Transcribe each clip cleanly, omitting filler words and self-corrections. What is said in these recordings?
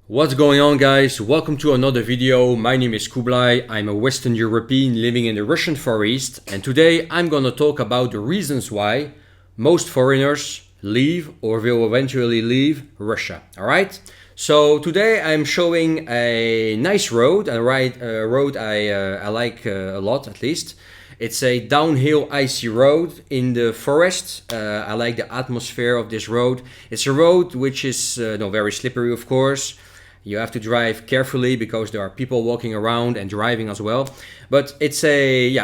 What's going on, guys? Welcome to another video. My name is Kublai. I'm a Western European living in the Russian Far East, and today I'm gonna talk about the reasons why most foreigners leave or will eventually leave Russia. Alright? So today I'm showing a nice road, a road I like a lot at least. It's a downhill icy road in the forest. I like the atmosphere of this road. It's a road which is very slippery, of course. You have to drive carefully because there are people walking around and driving as well. But it's a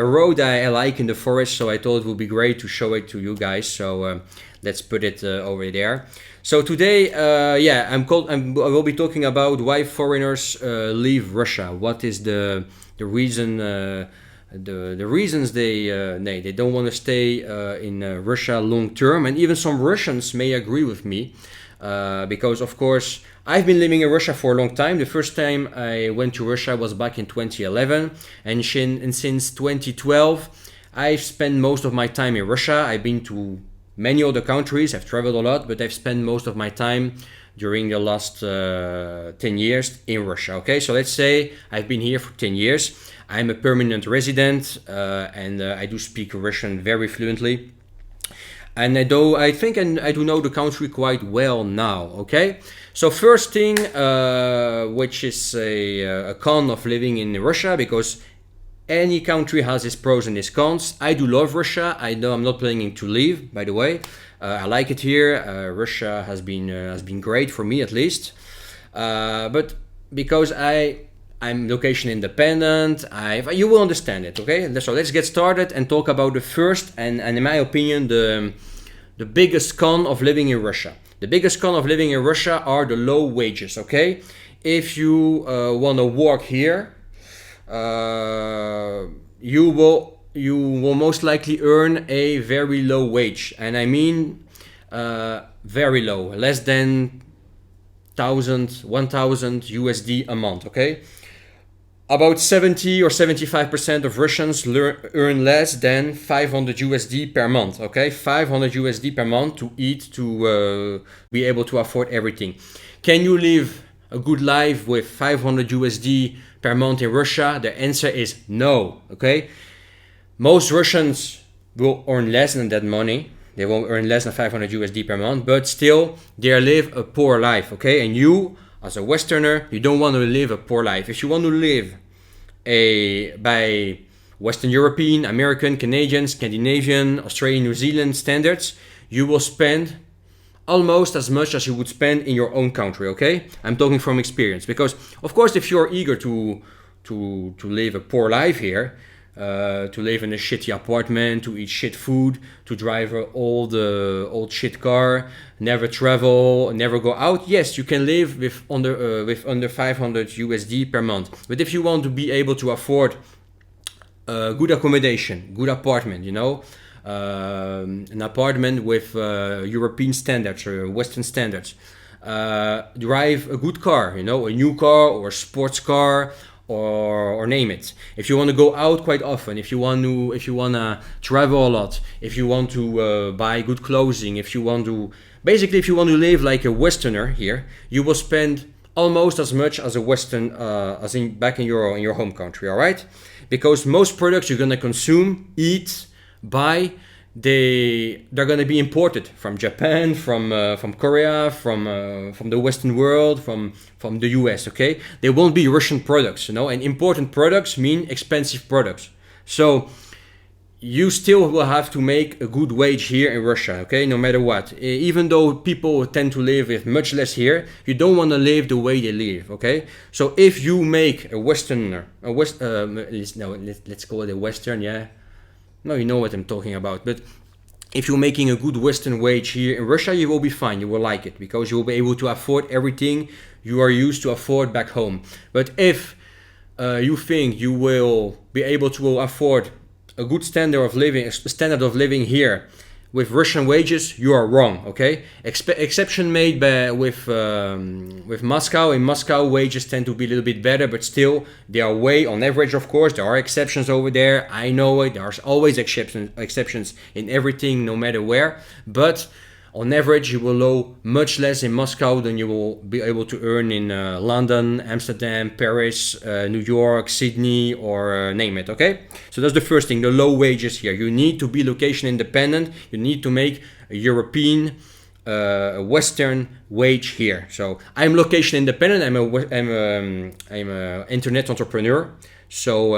road I like in the forest, so I thought it would be great to show it to you guys. So let's put it over there. So today, I will be talking about why foreigners leave Russia. What is the reason? The reasons they don't want to stay in Russia long term, and even some Russians may agree with me. Because of course I've been living in Russia for a long time. The first time I went to Russia was back in 2011, and since 2012 I've spent most of my time in Russia. I've been to many other countries, I've traveled a lot, but I've spent most of my time during the last 10 years in Russia. Okay, so let's say I've been here for 10 years. I'm a permanent resident, and I do speak Russian very fluently. And I do know the country quite well now. Okay, so first thing, which is a con of living in Russia, because any country has its pros and its cons. I do love Russia. I know I'm not planning to leave, by the way. I like it here. Russia has been great for me, at least. But because I'm location independent, you will understand it, okay? So let's get started and talk about the first and in my opinion the biggest con of living in Russia. The biggest con of living in Russia are the low wages, okay? If you want to work here, you will most likely earn a very low wage, and I mean very low, less than 1000 USD a month, okay? About 70 or 75% of Russians earn less than 500 USD per month, okay? 500 USD per month to eat, to be able to afford everything. Can you live a good life with 500 USD per month in Russia? The answer is no, okay? Most Russians will earn less than that money. They won't earn less than 500 USD per month, but still they live a poor life, okay? And you, as a Westerner, you don't want to live a poor life. If you want to live by Western European, American, Canadian, Scandinavian, Australian, New Zealand standards, you will spend almost as much as you would spend in your own country, okay? I'm talking from experience, because of course if you're eager to live a poor life here, to live in a shitty apartment, to eat shit food, to drive an old shit car, never travel, never go out. Yes, you can live with under 500 USD per month. But if you want to be able to afford good accommodation, good apartment, an apartment with European standards or Western standards, drive a good car, a new car or a sports car, or name it. If you want to go out quite often, if you want to travel a lot, if you want to buy good clothing, if you want to live like a Westerner here, you will spend almost as much as a Western back in your home country. All right, because most products you're gonna consume, eat, buy, they're gonna be imported from Japan, from Korea, from the Western world, from the US. Okay, they won't be Russian products, and important products mean expensive products. So you still will have to make a good wage here in Russia, okay, no matter what. Even though people tend to live with much less here, you don't want to live the way they live, okay? So if you make let's call it a Western, yeah. No, you know what I'm talking about. But if you're making a good Western wage here in Russia, you will be fine. You will like it because you will be able to afford everything you are used to afford back home. But if you think you will be able to afford a good standard of living here with Russian wages, you are wrong, okay? Exception made with Moscow. In Moscow, wages tend to be a little bit better, but still, they are way on average, of course. There are exceptions over there. I know it. There are always exceptions in everything, no matter where. But On average, you will earn much less in Moscow than you will be able to earn in London, Amsterdam, Paris, New York, Sydney, or name it, okay? So that's the first thing, the low wages here. You need to be location independent. You need to make a European, Western wage here. So I'm location independent. I'm a internet entrepreneur. So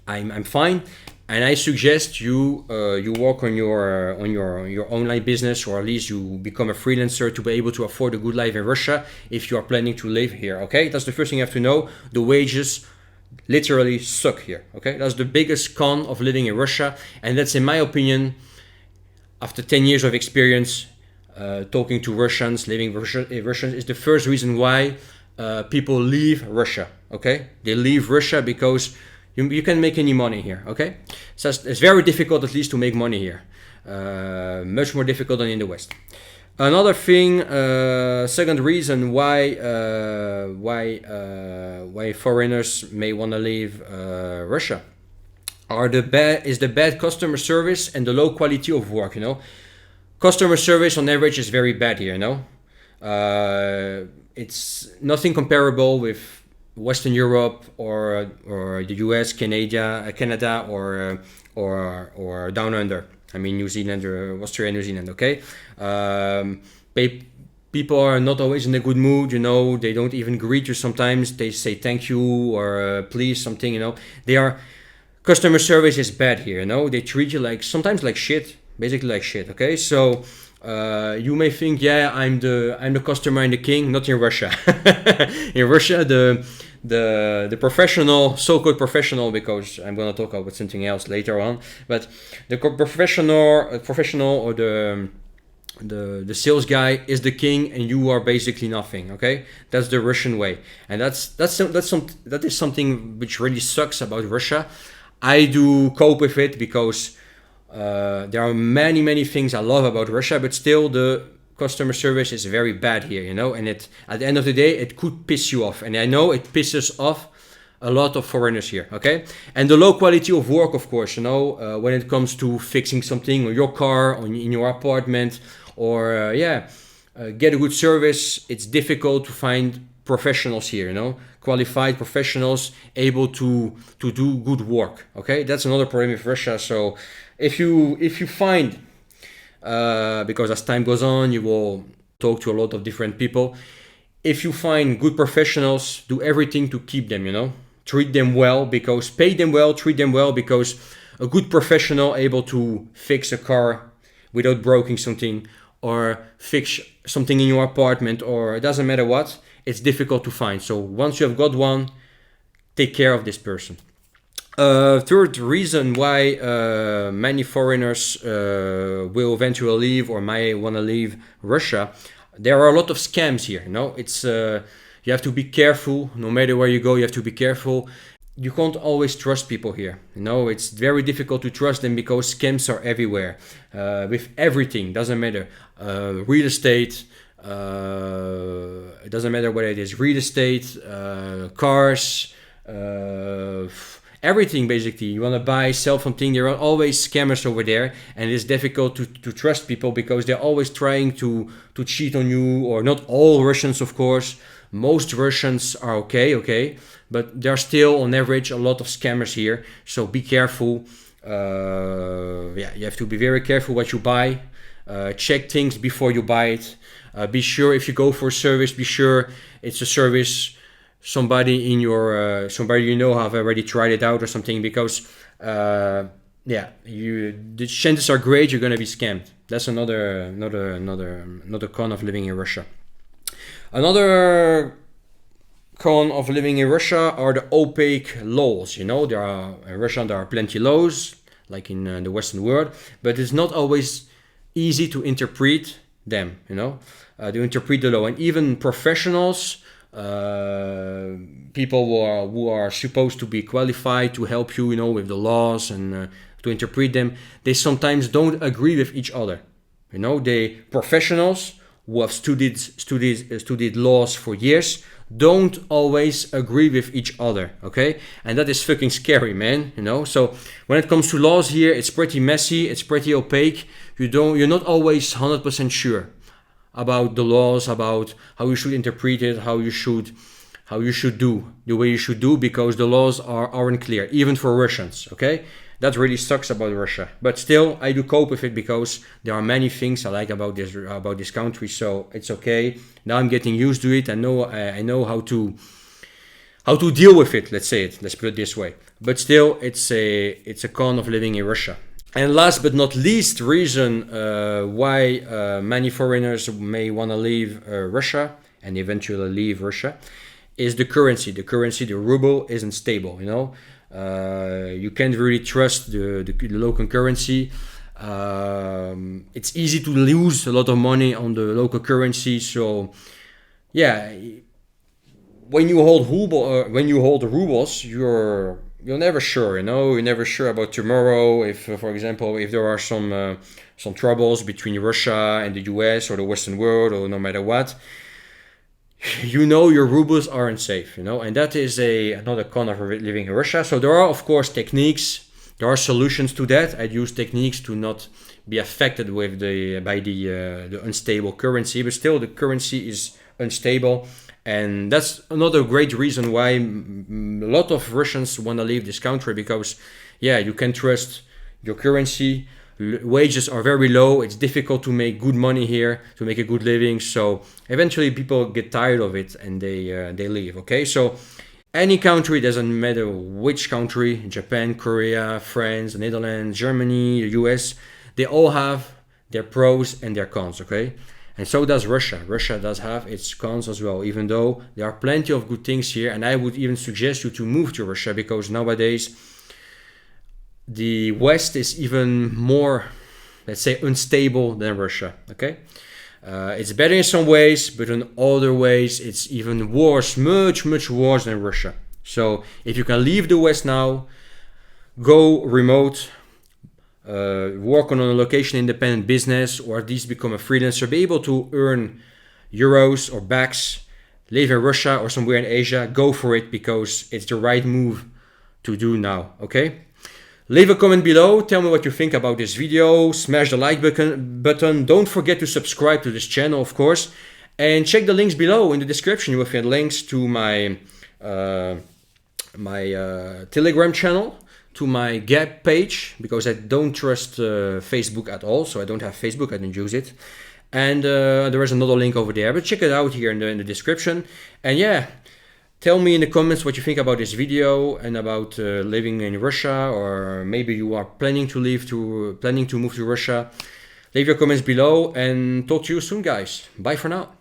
I'm fine. And I suggest you you work on your online business, or at least you become a freelancer to be able to afford a good life in Russia if you are planning to live here. Okay, that's the first thing you have to know. The wages literally suck here. Okay, that's the biggest con of living in Russia, and that's, in my opinion, after 10 years of experience talking to Russians, living Russians, is the first reason why people leave Russia. Okay, they leave Russia because you can't make any money here, okay? So it's very difficult, at least, to make money here. Much more difficult than in the West. Another thing, second reason why foreigners may want to leave Russia is the bad customer service and the low quality of work. You know, customer service on average is very bad here. You know, it's nothing comparable with Western Europe or the US, Canada, or down under. I mean, New Zealand or Australia, New Zealand. Okay, people are not always in a good mood. You know, they don't even greet you. Sometimes they say thank you or please something. You know, customer service is bad here. You know, they treat you sometimes like shit, basically like shit. Okay, so. You may think, yeah, I'm the customer and the king. Not in Russia. In Russia, the professional, so-called professional, because I'm gonna talk about something else later on. But the professional or the sales guy is the king, and you are basically nothing. Okay, that's the Russian way, and that is something which really sucks about Russia. I do cope with it because. There are many things I love about Russia, but still the customer service is very bad here, you know, and at the end of the day it could piss you off, and I know it pisses off a lot of foreigners here, okay? And the low quality of work, of course, you know, when it comes to fixing something on your car, in your apartment, or get a good service, it's difficult to find professionals here, you know, qualified professionals able to do good work, okay? That's another problem with Russia. So if you find, because as time goes on, you will talk to a lot of different people. If you find good professionals, do everything to keep them, you know, treat them well, because pay them well, treat them well, because a good professional able to fix a car without breaking something, or fix something in your apartment, or it doesn't matter what, it's difficult to find. So once you have got one, take care of this person. Third reason why many foreigners will eventually leave or might want to leave Russia, there are a lot of scams here. You know, it's you have to be careful. No matter where you go, you have to be careful. You can't always trust people here. You know, it's very difficult to trust them because scams are everywhere. With everything, doesn't matter. Real estate. It doesn't matter whether it is real estate, cars. Everything basically. You want to buy, sell something, there are always scammers over there, and it's difficult to trust people because they're always trying to cheat on you. Or not all Russians, of course. Most Russians are okay, but there are still on average a lot of scammers here. So be careful. You have to be very careful what you buy. Check things before you buy it. Be sure if you go for a service, be sure it's a service somebody in your somebody you know have already tried it out or something, because the chances are great you're gonna be scammed. That's another con of living in Russia. Another con of living in Russia are the opaque laws. You know, in Russia there are plenty laws, like in the Western world, but it's not always easy to interpret them. You know, to interpret the law, and even professionals. People who are supposed to be qualified to help you, you know, with the laws and to interpret them, they sometimes don't agree with each other. You know, professionals who have studied laws for years don't always agree with each other, okay? And that is fucking scary, man, you know? So when it comes to laws here, it's pretty messy, it's pretty opaque. You're not always 100% sure about the laws, about how you should interpret it, how you should do the way you should do, because the laws aren't clear, even for Russians, okay? That really sucks about Russia, but still I do cope with it because there are many things I like about this country, so it's okay. Now I'm getting used to it. I know how to deal with it. Let's put it this way. But still, it's a con of living in Russia. And last but not least reason why many foreigners may want to leave Russia and eventually leave Russia is the currency. The ruble isn't stable, you know. You can't really trust the local currency. It's easy to lose a lot of money on the local currency. So, yeah, when you hold rubles, you're never sure. You know, you're never sure about tomorrow. If, for example, if there are some troubles between Russia and the U.S. or the Western world, or no matter what, you know your rubles aren't safe, you know, and that is another con of living in Russia. So there are, of course, techniques. There are solutions to that. I'd use techniques to not be affected by the unstable currency, but still the currency is unstable, and that's another great reason why a lot of Russians want to leave this country, because, yeah, you can trust your currency. Wages are very low. It's difficult to make good money here, to make a good living. So eventually people get tired of it and they leave. Okay, so any country, doesn't matter which country, Japan, Korea, France, the Netherlands, Germany, the US, they all have their pros and their cons. Okay, and so does Russia. Russia does have its cons as well, even though there are plenty of good things here. And I would even suggest you to move to Russia, because nowadays the West is even more, let's say, unstable than Russia, okay? It's better in some ways, but in other ways it's even worse, much worse than Russia. So if you can leave the West now, go remote, work on a location-independent business, or at least become a freelancer, be able to earn euros or backs, live in Russia or somewhere in Asia, go for it, because it's the right move to do now, okay? Leave a comment below, tell me what you think about this video, smash the like button, don't forget to subscribe to this channel, of course, and check the links below in the description. You will find links to my Telegram channel, to my Gap page, because I don't trust Facebook at all, so I don't have Facebook, I don't use it, and there is another link over there, but check it out here in the description. And yeah, tell me in the comments what you think about this video and about living in Russia, or maybe you are planning to move to Russia. Leave your comments below, and talk to you soon, guys. Bye for now.